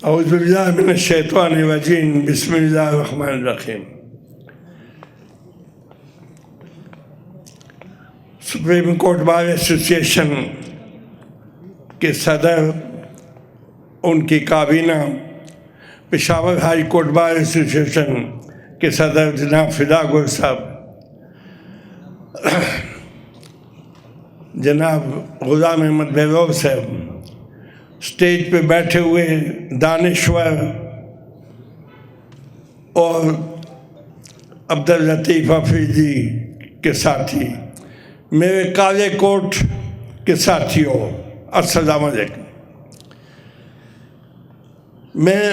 اعوذ باللہ من الشیطان الرجیم بسم اللہ الرحمن الرحیم۔ سپریم کورٹ بار ایسوسی ایشن کے صدر، ان کی کابینہ، پشاور ہائی کورٹ بار ایسوسی ایشن کے صدر جناب فدا گل صاحب، جناب غلام احمد بہلول صاحب، اسٹیج پہ بیٹھے ہوئے دانشور اور عبداللطیف افریدی کے ساتھی، میرے کالے کوٹ کے ساتھیوں، السلام علیکم۔ میں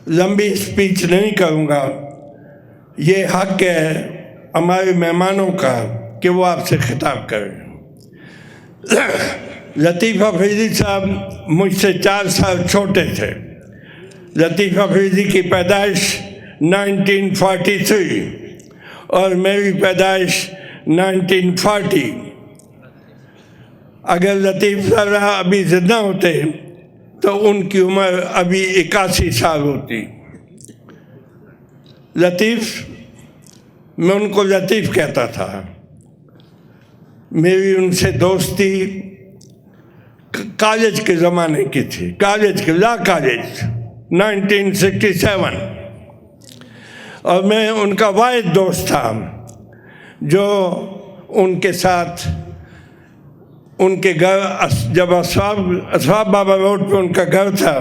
لمبی اسپیچ نہیں کروں گا، یہ حق ہے ہمارے مہمانوں کا کہ وہ آپ سے خطاب کریں۔ لطیف افریدی صاحب مجھ سے 4 سال چھوٹے تھے۔ لطیف افریدی کی پیدائش 1943 اور میری پیدائش 1940۔ اگر لطیف صاحب ابھی زندہ ہوتے تو ان کی عمر ابھی 81 سال ہوتی۔ لطیف، میں ان کو لطیف کہتا تھا۔ میری ان سے دوستی کالج کے زمانے کی تھی، لا کالج 1967، اور میں ان کا واحد دوست تھا جو ان کے ساتھ ان کے گھر، جب اسباب بابا روڈ پہ ان کا گھر تھا،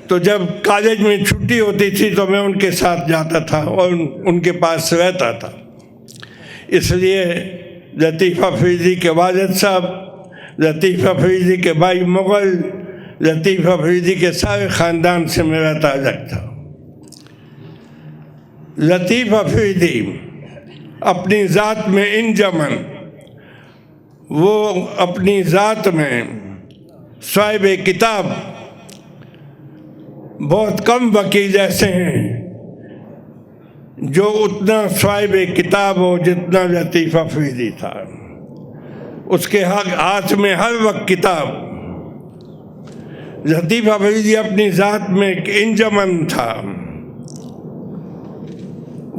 تو جب کالج میں چھٹی ہوتی تھی تو میں ان کے ساتھ جاتا تھا اور ان کے پاس رہتا تھا۔ اس لیے لطیف افریدی کے والد صاحب، لطیف افریدی کے بھائی مغل، لطیف افریدی کے سارے خاندان سے میرا تعلق تھا۔ لطیف افریدی اپنی ذات میں انجمن، وہ اپنی ذات میں صاحب کتاب، بہت کم وکیل ایسے ہیں جو اتنا صاحب کتاب ہو جتنا لطیف افریدی تھا۔ اس کے ہاتھ میں ہر وقت کتاب۔ لطیف افریدی اپنی ذات میں ایک انجمن تھا۔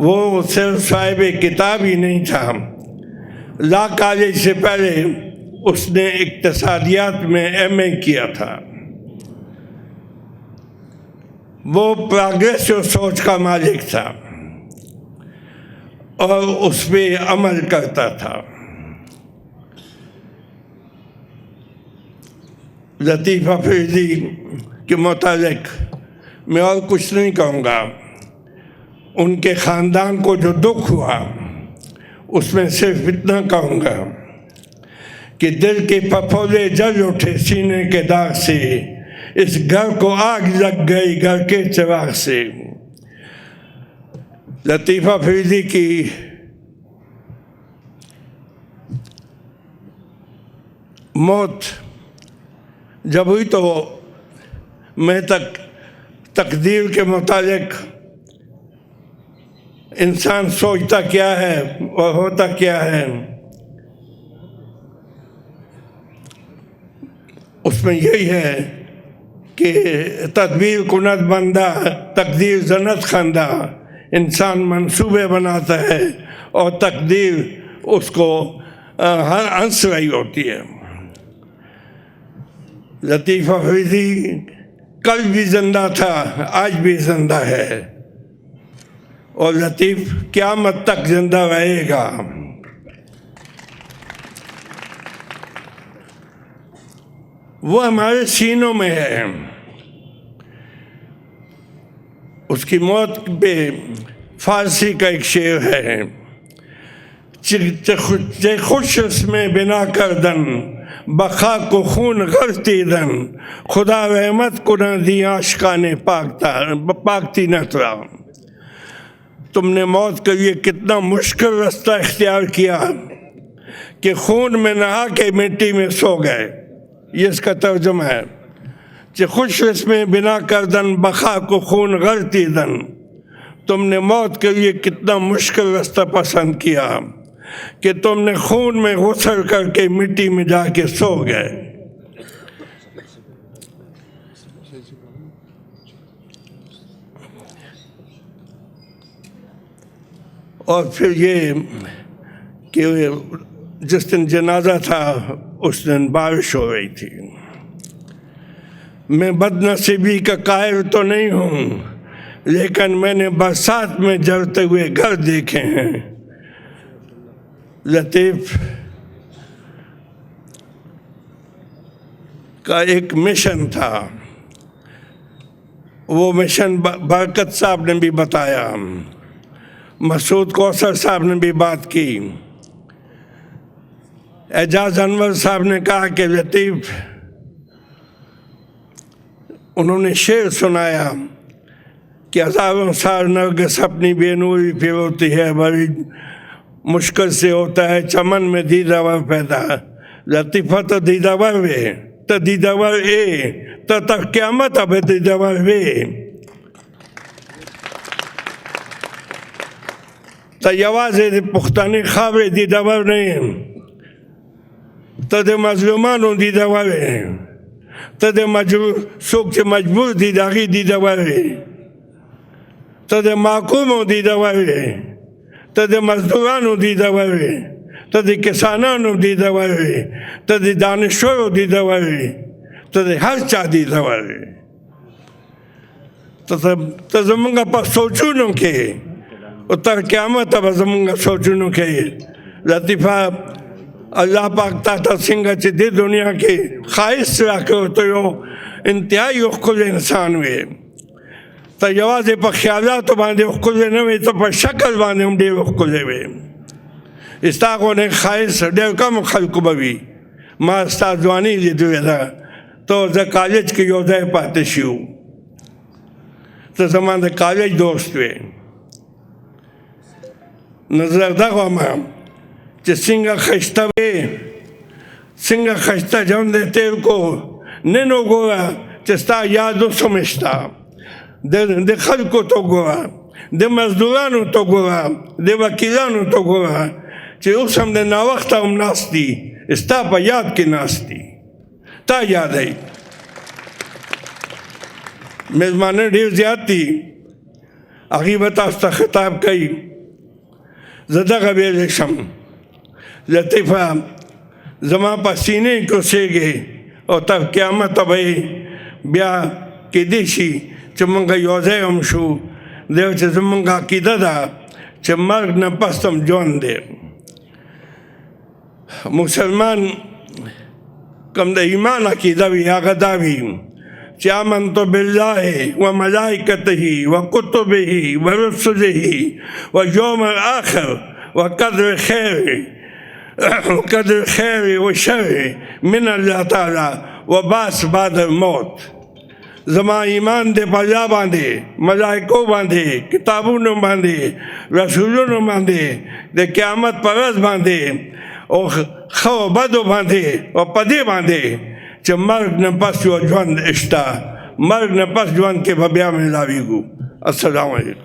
وہ صرف صاحب کتاب ہی نہیں تھا، لا کالج سے پہلے اس نے اقتصادیات میں ایم اے کیا تھا۔ وہ پروگریسو سوچ کا مالک تھا اور اس پہ عمل کرتا تھا۔ لطیف افریدی کے متعلق میں اور کچھ نہیں کہوں گا۔ ان کے خاندان کو جو دکھ ہوا، اس میں صرف اتنا کہوں گا کہ دل کے پھپھولے جل اٹھے سینے کے داغ سے، اس گھر کو آگ لگ گئی گھر کے چراغ سے۔ لطیف افریدی کی موت جب ہوئی تو میں تقدیر کے متعلق انسان سوچتا کیا ہے اور ہوتا کیا ہے، اس میں یہی ہے کہ تدبیر کنت بندہ تقدیر زنت خندہ۔ انسان منصوبے بناتا ہے اور تقدیر اس کو ہر ہنس رہی ہوتی ہے۔ لطیف افریدی کل بھی زندہ تھا، آج بھی زندہ ہے، اور لطیف قیامت تک زندہ رہے گا۔ وہ ہمارے سینوں میں ہے۔ اس کی موت پہ فارسی کا ایک شعر ہے، چه خوش اسم بنا کردن بخا کو خون غلطیدن، خدا رحمت کنندی عاشقان پاکتی نترا۔ تم نے موت کے لیے کتنا مشکل رستہ اختیار کیا کہ خون میں نہا کے مٹی میں سو گئے۔ یہ اس کا ترجمہ ہے کہ خوش اسم بنا کردن بخا کو خون غلطیدن، تم نے موت کے لیے کتنا مشکل رستہ پسند کیا کہ تم نے خون میں غسل کر کے مٹی میں جا کے سو گئے۔ اور پھر یہ کہ جس دن جنازہ تھا اس دن بارش ہو رہی تھی. میں بد نصیبی کا قائل تو نہیں ہوں، لیکن میں نے برسات میں جلتے ہوئے گھر دیکھے ہیں. لطیف کا ایک مشن تھا، وہ مشن برکت صاحب نے بھی بتایا، مسعود کوثر صاحب نے بھی بات کی، اعجاز انور صاحب نے کہا کہ لطیف، انہوں نے شعر سنایا کہ ہزاروں سال نرگس اپنی بے نوری پہ ہوتی ہے، بڑی مشکل سے ہوتا ہے چمن میں دیداور پیدا. لطیفہ تو دیداور وے تو دیداور اے تو تک قیامت اب دیداور وے تو یوازے پختانی خاورے دیداور نہیں تو دے مظلومانوں دیداور ہے تو دے سوک چے مجبور دیداغی دیداور ہے تو دے محکوموں دیداور ہے تو دے مزدورانوں دیداور ہے تو دے کسانانوں دیداور ہے تو دے دانشوروں دیداور ہے تو دے ہر چاہ دیداور ہے. تو زمانگا پا سوچونوں کے اتر قیامت اب زمانگا سوچونوں کے لطیفہ اللہ پاک تاتا سنگا چی دی دنیا کے خواہش راکے ہوتے ہو انتہائی اخکل انسان ہوئے تو یوازے پا خیالاتو باندے اخکلے نوے تو پا شکل باندے ہم دے اخکلے ہوئے. استاقوں نے خواہش دیر کم خلق بوی ما استازوانی لیدوئے دا تو زا کالج کی یوزے پاتے شیو تو زمان دا کالج دوست ہوئے. نظر دا گوما چی سنگا خشتہ ہوئے سنگا خشتہ جون دے تیر کو نینو گورا چستا یادو سمشتا دے خلقو تو گورا دے مزدورانو تو گورا دے وکیلانو تو گورا چی اس ہم دے ناوقتا ہم ناستی استا پا یاد کی ناستی تا یاد ہے. میزمانیں ڈھیر زیاد تھی عقیبت آستا خطاب کئی زدہ غبیر شم لطیفہ زمان پا سینے کو سے گئے اور تب قیامت ابھئی بیا کی دیشی چھ منگا یوزے ہم شو دیو چھ زمانگا عقیدہ دا چھ مرگ نا پستم جون دے. مسلمان کم دا ایمان عقیدہ بھی آگدہ بھی چھ آمنتو باللہ و ملائکتہی و کتبہی و رسلہی و یوم آخر و قدر خیر و شر من اللہ تعالی و باس بعد الموت. زمان ایمان دے پلا باندے ملائکوں باندے کتابوں باندے رسولوں باندے دے قیامت پرز باندے اور خو بدو باندے اور پدے باندے چھ مرگ نپس جو جوان اشتا مرگ نپس جوان کے بھبیا میں لاوی گو. السلام علیکم.